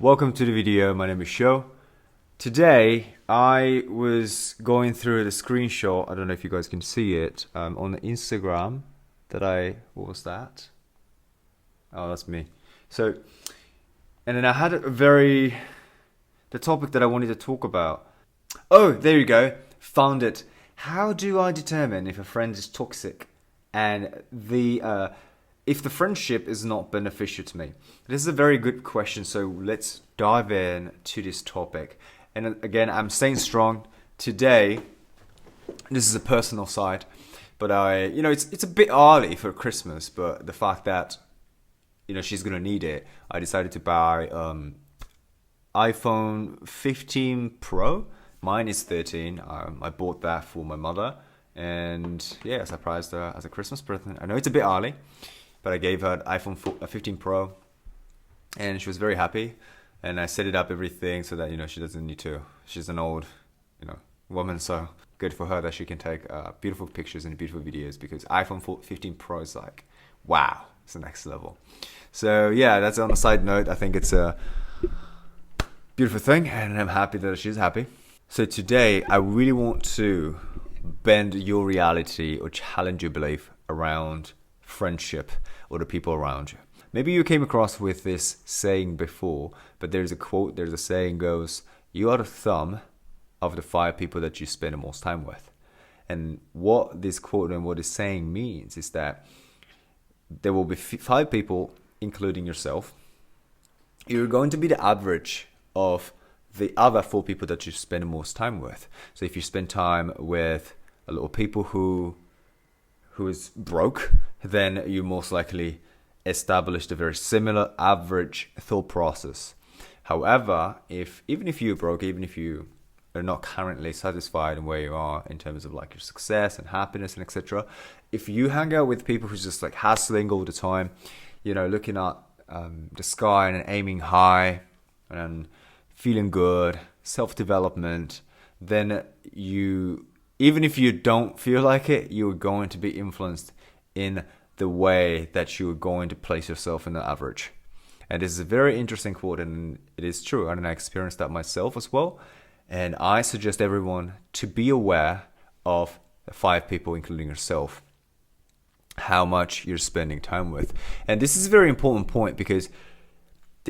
welcome to the video. My name is Show. Today I was going through the screenshot. I don't know if you guys can see it on the Instagram what was that? Oh, that's me. So, and then I had the topic that I wanted to talk about. Oh, there you go. Found it. How do I determine if a friend is toxic and if the friendship is not beneficial to me? This is a very good question, so let's dive in to this topic. And again, I'm staying strong today. This is a personal side, but it's a bit early for Christmas, but the fact that she's gonna need it, I decided to buy iPhone 15 Pro. Mine is 13. I bought that for my mother, and yeah, I surprised her as a Christmas present. I know it's a bit early, but I gave her an iPhone 15 Pro, and she was very happy. And I set it up everything so that she doesn't need to. She's an old woman, so good for her that she can take beautiful pictures and beautiful videos, because iPhone 15 Pro is like, wow, it's the next level. So yeah, that's on a side note. I think it's a beautiful thing, and I'm happy that she's happy. So today, I really want to bend your reality or challenge your belief around friendship or the people around you. Maybe you came across with this saying before, but there's a saying goes, you are the thumb of the 5 people that you spend the most time with. And what this quote and what this saying means is that there will be 5 people, including yourself. You're going to be the average of the other 4 people that you spend the most time with. So if you spend time with a lot of people who is broke, then you most likely established a very similar average thought process. However, even if you're broke, even if you are not currently satisfied in where you are in terms of like your success and happiness and etc., if you hang out with people who's just like hustling all the time, looking at the sky and aiming high and feeling good, self-development, then even if you don't feel like it, you're going to be influenced in the way that you're going to place yourself in the average. And this is a very interesting quote, and it is true, and I experienced that myself as well. And I suggest everyone to be aware of the 5 people, including yourself, how much you're spending time with. And this is a very important point, because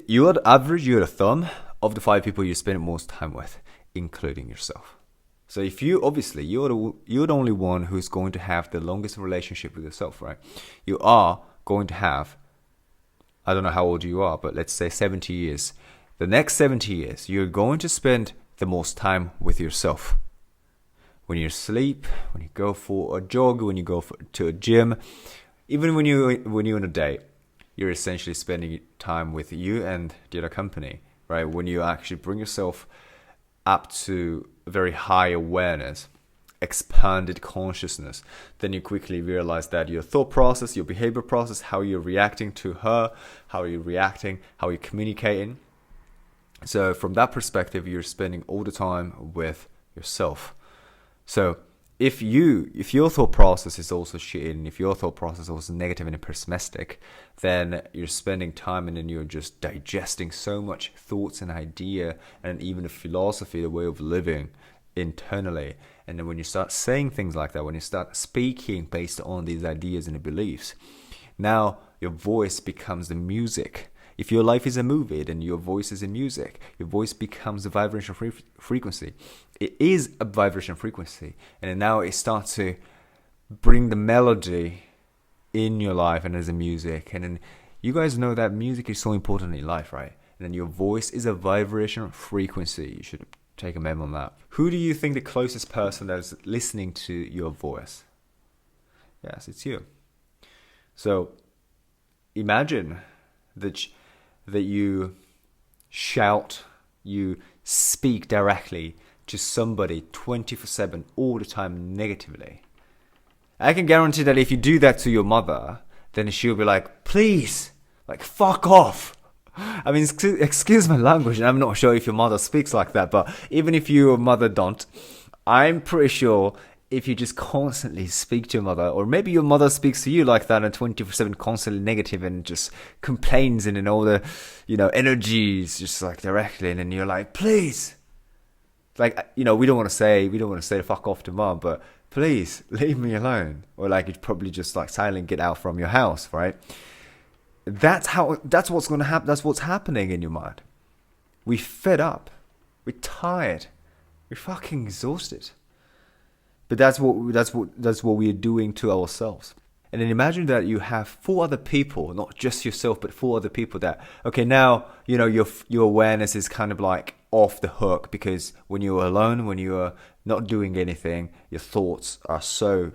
you're the average, you're the thumb of the 5 people you spend most time with, including yourself. So if you're the only one who's going to have the longest relationship with yourself, right? You are going to have, I don't know how old you are, but let's say 70 years. The next 70 years, you're going to spend the most time with yourself. When you sleep, when you go for a jog, when you go to a gym, even when you're on a date, you're essentially spending time with you and the other company, right? When you actually bring yourself up to very high awareness, expanded consciousness, then you quickly realize that your thought process, your behavior process, how you're reacting to her, how you're reacting, how you're communicating. So from that perspective, you're spending all the time with yourself. So if your thought process is also shit, and if your thought process is also negative and pessimistic, then you're spending time and then you're just digesting so much thoughts and idea and even a philosophy, the way of living internally. And then when you start saying things like that, when you start speaking based on these ideas and beliefs, now your voice becomes the music. If your life is a movie, then your voice is a music. Your voice becomes a vibration frequency. It is a vibration frequency. And now it starts to bring the melody in your life and as a music. And then you guys know that music is so important in life, right? And then your voice is a vibration frequency. You should take a memo on that. Who do you think the closest person that is listening to your voice? Yes, it's you. So imagine that you shout, you speak directly to somebody 24/7 all the time negatively. I can guarantee that if you do that to your mother, then she'll be like, please, like, fuck off. I mean, excuse my language, and I'm not sure if your mother speaks like that, but even if your mother don't, I'm pretty sure if you just constantly speak to your mother, or maybe your mother speaks to you like that and 24/7 constantly negative and just complains and in all the, energies just like directly, and then you're like, please, like, we don't want to say fuck off to mom, but please leave me alone. Or like you'd probably just like silently get out from your house, right? That's what's going to happen. That's what's happening in your mind. We're fed up. We're tired. We're fucking exhausted. But that's what we're doing to ourselves. And then imagine that you have 4 other people, not just yourself, but 4 other people that, okay, now, your awareness is kind of like off the hook, because when you're alone, when you're not doing anything, your thoughts are so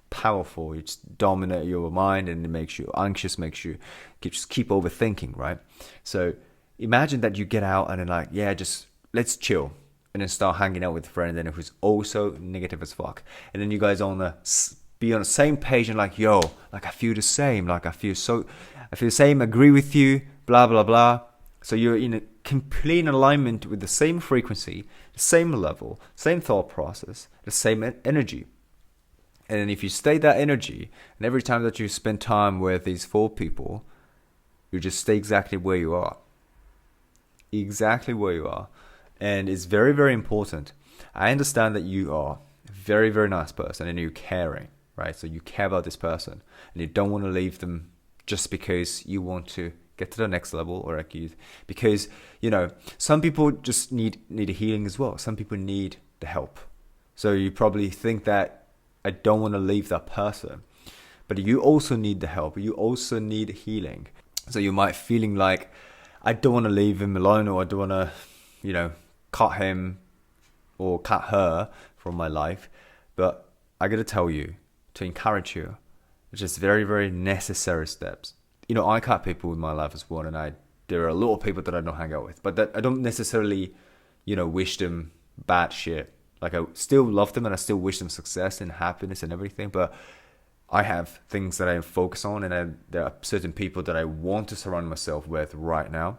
powerful. It just dominate your mind, and it makes you anxious, makes you just keep overthinking, right? So imagine that you get out and then like, yeah, just let's chill. And then start hanging out with a friend, and then who's also negative as fuck. And then you guys be on the same page and like, yo, like I feel the same, like I feel the same, agree with you, blah blah blah. So you're in a complete alignment with the same frequency, the same level, same thought process, the same energy. And then if you stay that energy, and every time that you spend time with these 4 people, you just stay exactly where you are. Exactly where you are. And it's very, very important. I understand that you are a very, very nice person and you're caring, right? So you care about this person and you don't want to leave them just because you want to get to the next level, or because, some people just need a healing as well. Some people need the help. So you probably think that I don't want to leave that person, but you also need the help. You also need healing. So you might feeling like, I don't want to leave him alone, or I don't want to, cut him or cut her from my life. But I gotta tell you, to encourage you, it's just very, very necessary steps. I cut people in my life as well, and there are a lot of people that I don't hang out with, but that I don't necessarily, wish them bad shit. Like I still love them and I still wish them success and happiness and everything, but I have things that I focus on, and there are certain people that I want to surround myself with right now.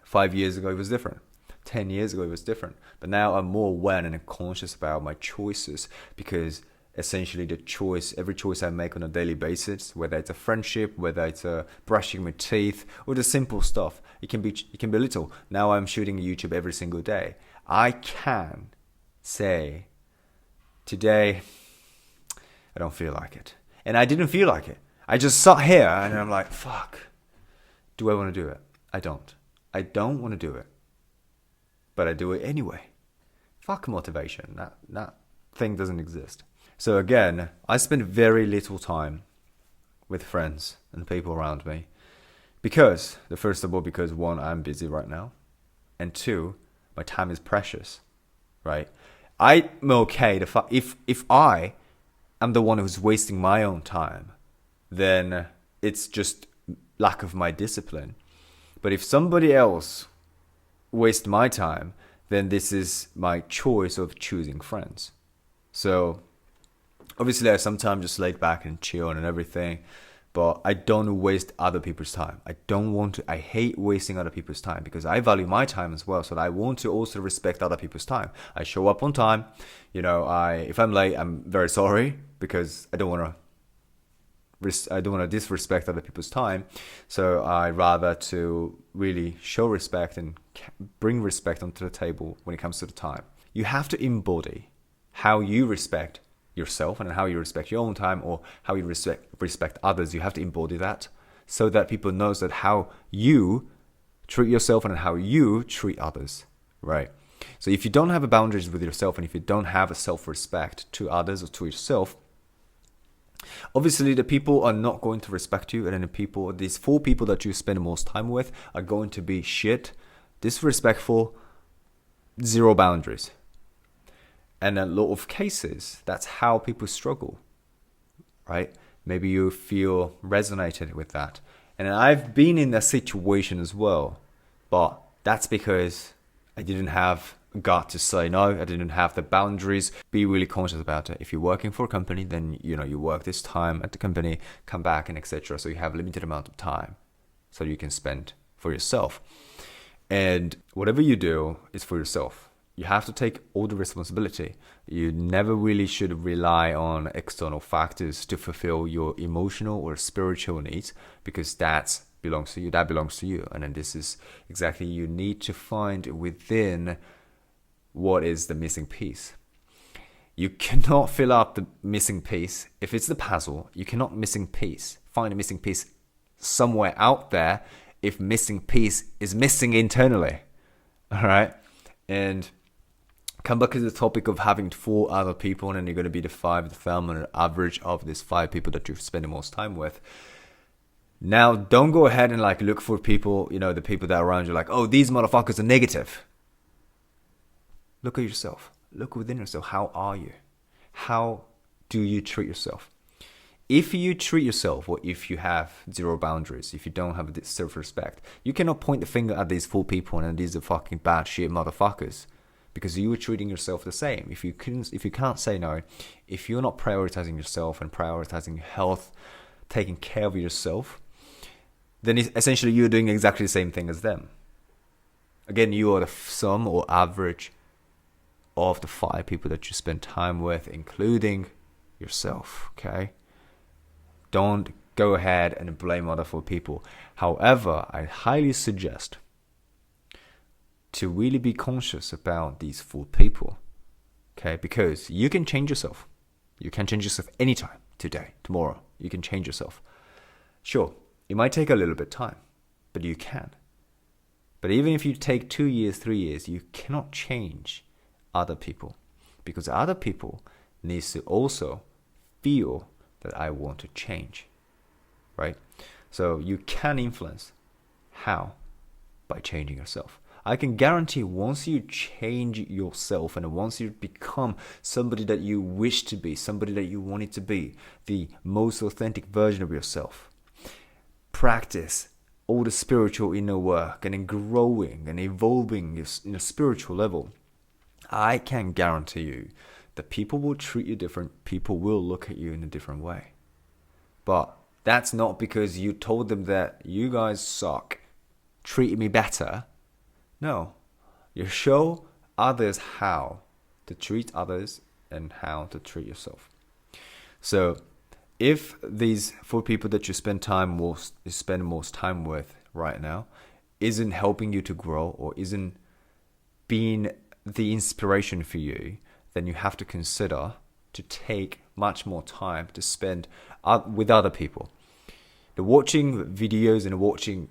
5 years ago, it was different. 10 years ago, it was different. But now I'm more aware and conscious about my choices, because essentially every choice I make on a daily basis, whether it's a friendship, whether it's a brushing my teeth, or the simple stuff, it can be little. Now I'm shooting YouTube every single day. I can say, today, I don't feel like it. And I didn't feel like it. I just sat here and I'm like, fuck, do I want to do it? I don't. I don't want to do it. But I do it anyway. Fuck motivation. That thing doesn't exist. So again, I spend very little time with friends and people around me. Because, first of all, because 1, I'm busy right now. And 2, my time is precious. Right? I'm okay if I am the one who's wasting my own time, then it's just lack of my discipline. But if somebody else waste my time, then this is my choice of choosing friends. So obviously I sometimes just lay back and chill and everything, but I don't waste other people's time. I hate wasting other people's time, because I value my time as well. So I want to also respect other people's time. I show up on time. If I'm late, I'm very sorry, because I don't want to disrespect other people's time. So I rather to really show respect and bring respect onto the table when it comes to the time. You have to embody how you respect yourself and how you respect your own time, or how you respect others. You have to embody that, so that people knows that how you treat yourself and how you treat others, right? So if you don't have a boundaries with yourself, and if you don't have a self-respect to others or to yourself, obviously the people are not going to respect you, and then these 4 people that you spend the most time with are going to be shit, disrespectful, zero boundaries. And a lot of cases, that's how people struggle, right? Maybe you feel resonated with that. And I've been in that situation as well, but that's because I didn't have gut to say no. I didn't have the boundaries. Be really conscious about it. If you're working for a company, then you work this time at the company, come back, and etc. So you have a limited amount of time, so you can spend for yourself. And whatever you do is for yourself. you have to take all the responsibility. You never really should rely on external factors to fulfill your emotional or spiritual needs, because that belongs to you. And then this is exactly, you need to find within what is the missing piece. You cannot fill up the missing piece. If it's the puzzle, you cannot find a missing piece somewhere out there if missing piece is missing internally. All right? And come back to the topic of having 4 other people, and then you're going to be the thermometer average of these 5 people that you spend the most time with. Now, don't go ahead and like look for people, the people that are around you, like, oh, these motherfuckers are negative. Look at yourself. Look within yourself. How are you? How do you treat yourself? If you treat yourself, or if you have 0 boundaries, if you don't have this self-respect, you cannot point the finger at these 4 people and these are fucking bad shit motherfuckers, because you are treating yourself the same. If you can't say no, if you're not prioritizing yourself and prioritizing health, taking care of yourself, then essentially you're doing exactly the same thing as them. Again, you are the sum or average of the 5 people that you spend time with, including yourself, okay? Don't go ahead and blame other 4 people. However, I highly suggest to really be conscious about these 4 people, okay? Because you can change yourself. You can change yourself anytime, today, tomorrow. You can change yourself. Sure, it might take a little bit of time, but you can. But even if you take 2 years, 3 years, you cannot change other people, because other people needs to also feel that I want to change, right? So you can influence. How? By changing yourself. I can guarantee once you change yourself and once you become somebody that you wish to be, somebody that you wanted to be, the most authentic version of yourself, practice all the spiritual inner work and in growing and evolving in a spiritual level, I can guarantee you that people will treat you different. People will look at you in a different way. But that's not because you told them that you guys suck, treat me better. No, you show others how to treat others and how to treat yourself. So if these 4 people that you spend most time with right now isn't helping you to grow or isn't being the inspiration for you, then you have to consider to take much more time to spend with other people. The watching videos and watching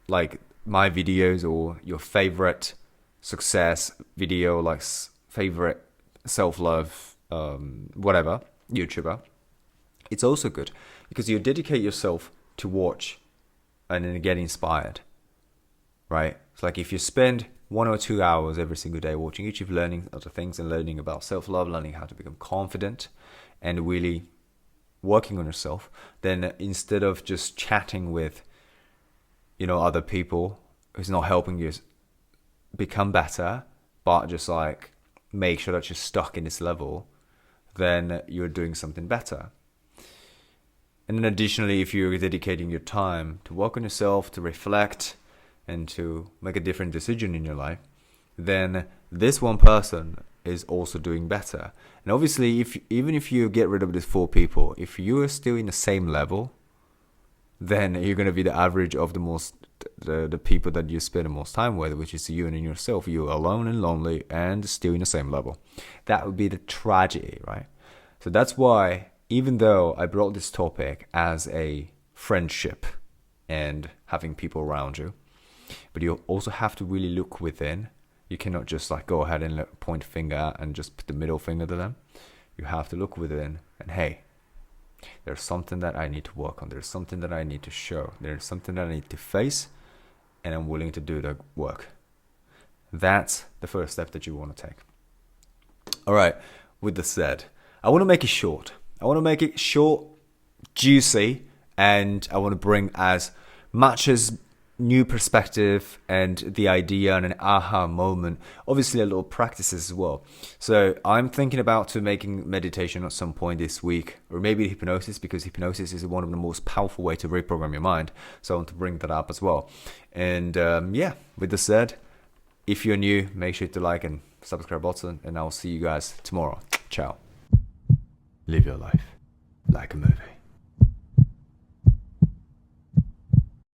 like my videos or your favorite success video, like favorite self-love, whatever, YouTuber, it's also good because you dedicate yourself to watch and then get inspired, right? It's like if you spend 1 or 2 hours every single day watching YouTube, learning other things and learning about self-love, learning how to become confident and really working on yourself, then instead of just chatting with, other people who's not helping you become better, but just like make sure that you're stuck in this level, then you're doing something better. And then additionally, if you're dedicating your time to work on yourself, to reflect, and to make a different decision in your life, then this one person is also doing better. And obviously, even if you get rid of these 4 people, if you are still in the same level, then you're going to be the average of the people that you spend the most time with, which is you and yourself. You're alone and lonely and still in the same level. That would be the tragedy, right? So that's why, even though I brought this topic as a friendship and having people around you, but you also have to really look within. You cannot just like go ahead and point finger and just put the middle finger to them. You have to look within and hey, there's something that I need to work on. There's something that I need to show. There's something that I need to face, and I'm willing to do the work. That's the first step that you want to take. All right, with this said, I want to make it short. I want to make it short, juicy, and I want to bring as much as new perspective and the idea and an aha moment, obviously a little practices as well. So I'm thinking about to making meditation at some point this week, or maybe hypnosis, because hypnosis is one of the most powerful way to reprogram your mind. So I want to bring that up as well. And with this said, If you're new, make sure to like and subscribe button, and I'll see you guys tomorrow. Ciao. Live your life like a movie.